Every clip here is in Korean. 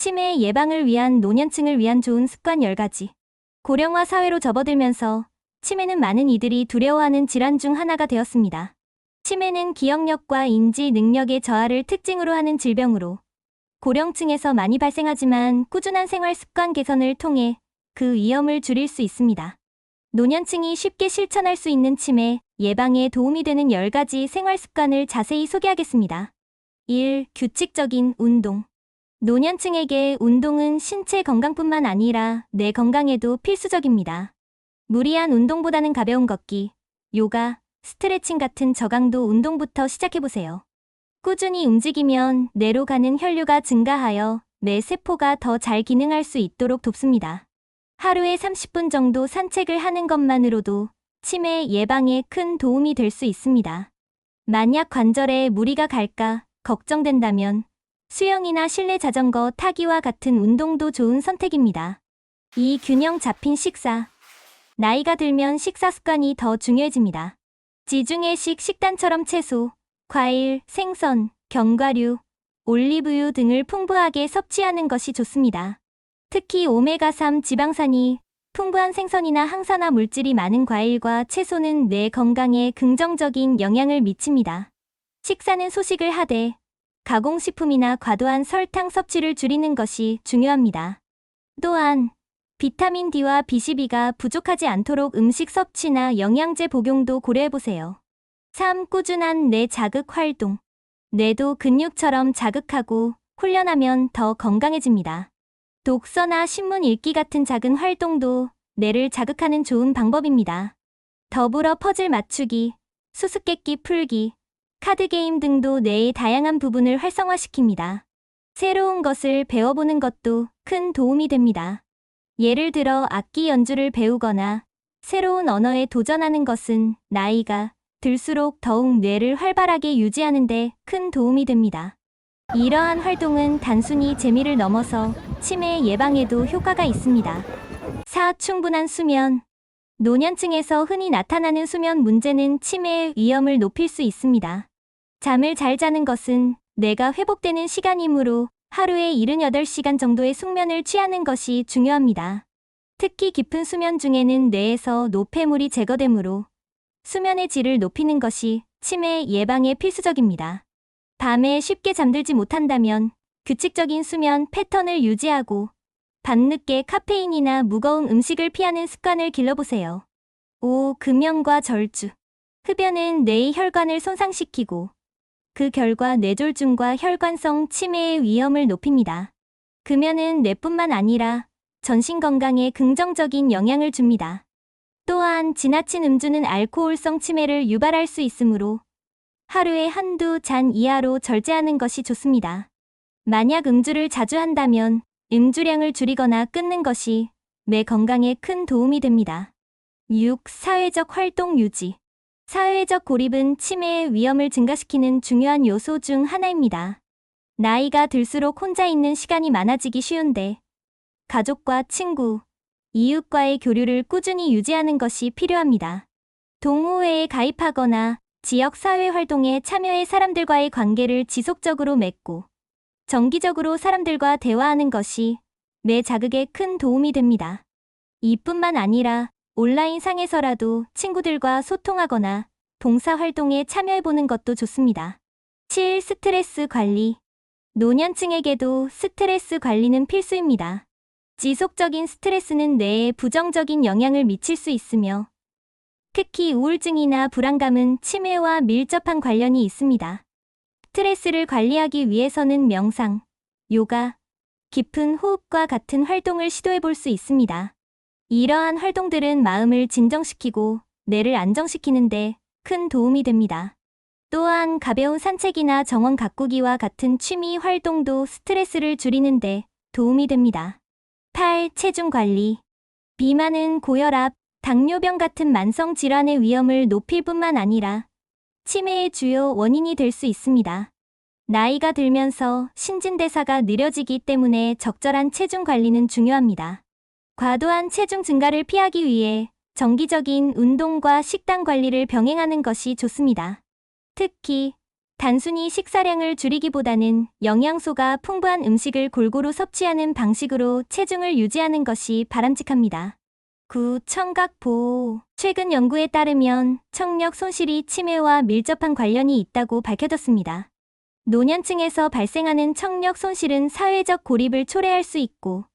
치매 예방을 위한 노년층을 위한 좋은 습관 10가지. 고령화 사회로 접어들면서 치매는 많은 이들이 두려워하는 질환 중 하나가 되었습니다. 치매는 기억력과 인지 능력의 저하를 특징으로 하는 질병으로 고령층에서 많이 발생하지만 꾸준한 생활 습관 개선을 통해 그 위험을 줄일 수 있습니다. 노년층이 쉽게 실천할 수 있는 치매 예방에 도움이 되는 10가지 생활 습관을 자세히 소개하겠습니다. 1. 규칙적인 운동. 노년층에게 운동은 신체 건강뿐만 아니라 뇌 건강에도 필수적입니다. 무리한 운동보다는 가벼운 걷기, 요가, 스트레칭 같은 저강도 운동부터 시작해보세요. 꾸준히 움직이면 뇌로 가는 혈류가 증가하여 뇌 세포가 더 잘 기능할 수 있도록 돕습니다. 하루에 30분 정도 산책을 하는 것만으로도 치매 예방에 큰 도움이 될 수 있습니다. 만약 관절에 무리가 갈까 걱정된다면 수영이나 실내 자전거 타기와 같은 운동도 좋은 선택입니다. 2. 균형 잡힌 식사. 나이가 들면 식사 습관이 더 중요해집니다. 지중해식 식단처럼 채소, 과일, 생선, 견과류, 올리브유 등을 풍부하게 섭취하는 것이 좋습니다. 특히 오메가3 지방산이 풍부한 생선이나 항산화 물질이 많은 과일과 채소는 뇌 건강에 긍정적인 영향을 미칩니다. 식사는 소식을 하되 가공식품이나 과도한 설탕 섭취를 줄이는 것이 중요합니다. 또한 비타민 D와 B12가 부족하지 않도록 음식 섭취나 영양제 복용도 고려해보세요. 3. 꾸준한 뇌 자극 활동. 뇌도 근육처럼 자극하고 훈련하면 더 건강해집니다. 독서나 신문 읽기 같은 작은 활동도 뇌를 자극하는 좋은 방법입니다. 더불어 퍼즐 맞추기, 수수께끼 풀기, 카드게임 등도 뇌의 다양한 부분을 활성화시킵니다. 새로운 것을 배워보는 것도 큰 도움이 됩니다. 예를 들어 악기 연주를 배우거나 새로운 언어에 도전하는 것은 나이가 들수록 더욱 뇌를 활발하게 유지하는 데 큰 도움이 됩니다. 이러한 활동은 단순히 재미를 넘어서 치매 예방에도 효과가 있습니다. 4. 충분한 수면. 노년층에서 흔히 나타나는 수면 문제는 치매의 위험을 높일 수 있습니다. 잠을 잘 자는 것은 뇌가 회복되는 시간이므로 하루에 78시간 정도의 숙면을 취하는 것이 중요합니다. 특히 깊은 수면 중에는 뇌에서 노폐물이 제거되므로 수면의 질을 높이는 것이 치매 예방에 필수적입니다. 밤에 쉽게 잠들지 못한다면 규칙적인 수면 패턴을 유지하고 밤늦게 카페인이나 무거운 음식을 피하는 습관을 길러보세요. 5. 금연과 절주. 흡연은 뇌의 혈관을 손상시키고 그 결과 뇌졸중과 혈관성 치매의 위험을 높입니다. 금연은 뇌뿐만 아니라 전신 건강에 긍정적인 영향을 줍니다. 또한 지나친 음주는 알코올성 치매를 유발할 수 있으므로 하루에 한두 잔 이하로 절제하는 것이 좋습니다. 만약 음주를 자주 한다면 음주량을 줄이거나 끊는 것이 뇌 건강에 큰 도움이 됩니다. 6. 사회적 활동 유지. 사회적 고립은 치매의 위험을 증가시키는 중요한 요소 중 하나입니다. 나이가 들수록 혼자 있는 시간이 많아지기 쉬운데 가족과 친구, 이웃과의 교류를 꾸준히 유지하는 것이 필요합니다. 동호회에 가입하거나 지역 사회 활동에 참여해 사람들과의 관계를 지속적으로 맺고 정기적으로 사람들과 대화하는 것이 뇌 자극에 큰 도움이 됩니다. 이뿐만 아니라 온라인 상에서라도 친구들과 소통하거나 봉사활동에 참여해보는 것도 좋습니다. 7. 스트레스 관리. 노년층에게도 스트레스 관리는 필수입니다. 지속적인 스트레스는 뇌에 부정적인 영향을 미칠 수 있으며 특히 우울증이나 불안감은 치매와 밀접한 관련이 있습니다. 스트레스를 관리하기 위해서는 명상, 요가, 깊은 호흡과 같은 활동을 시도해볼 수 있습니다. 이러한 활동들은 마음을 진정시키고 뇌를 안정시키는데 큰 도움이 됩니다. 또한 가벼운 산책이나 정원 가꾸기와 같은 취미 활동도 스트레스를 줄이는데 도움이 됩니다. 8. 체중 관리. 비만은 고혈압, 당뇨병 같은 만성 질환의 위험을 높일 뿐만 아니라 치매의 주요 원인이 될 수 있습니다. 나이가 들면서 신진대사가 느려지기 때문에 적절한 체중 관리는 중요합니다. 과도한 체중 증가를 피하기 위해 정기적인 운동과 식단 관리를 병행하는 것이 좋습니다. 특히 단순히 식사량을 줄이기보다는 영양소가 풍부한 음식을 골고루 섭취하는 방식으로 체중을 유지하는 것이 바람직합니다. 9. 청각 보호. 최근 연구에 따르면 청력 손실이 치매와 밀접한 관련이 있다고 밝혀졌습니다. 노년층에서 발생하는 청력 손실은 사회적 고립을 초래할 수 있고,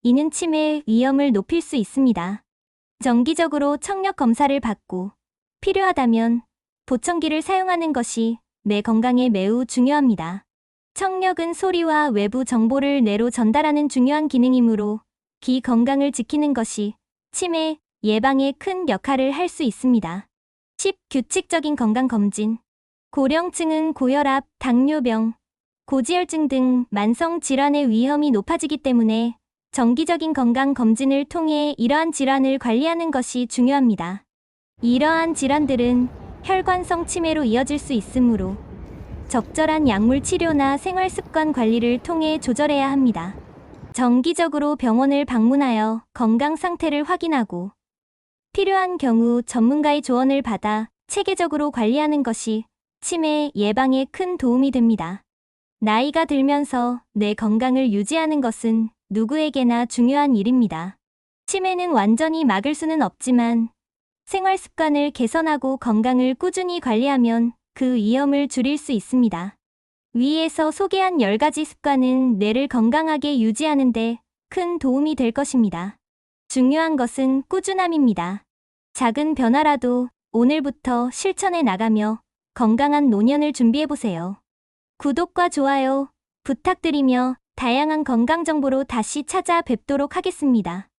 이는 치매의 위험을 높일 수 있습니다. 정기적으로 청력 검사를 받고 필요하다면 보청기를 사용하는 것이 뇌 건강에 매우 중요합니다. 청력은 소리와 외부 정보를 뇌로 전달하는 중요한 기능이므로 귀 건강을 지키는 것이 치매 예방에 큰 역할을 할 수 있습니다. 10. 규칙적인 건강검진. 고령층은 고혈압, 당뇨병, 고지혈증 등 만성 질환의 위험이 높아지기 때문에 정기적인 건강검진을 통해 이러한 질환을 관리하는 것이 중요합니다. 이러한 질환들은 혈관성 치매로 이어질 수 있으므로 적절한 약물 치료나 생활습관 관리를 통해 조절해야 합니다. 정기적으로 병원을 방문하여 건강 상태를 확인하고 필요한 경우 전문가의 조언을 받아 체계적으로 관리하는 것이 치매 예방에 큰 도움이 됩니다. 나이가 들면서 뇌 건강을 유지하는 것은 누구에게나 중요한 일입니다. 치매는 완전히 막을 수는 없지만 생활 습관을 개선하고 건강을 꾸준히 관리하면 그 위험을 줄일 수 있습니다. 위에서 소개한 10가지 습관은 뇌를 건강하게 유지하는 데 큰 도움이 될 것입니다. 중요한 것은 꾸준함입니다. 작은 변화라도 오늘부터 실천해 나가며 건강한 노년을 준비해보세요. 구독과 좋아요 부탁드리며 다양한 건강 정보로 다시 찾아뵙도록 하겠습니다.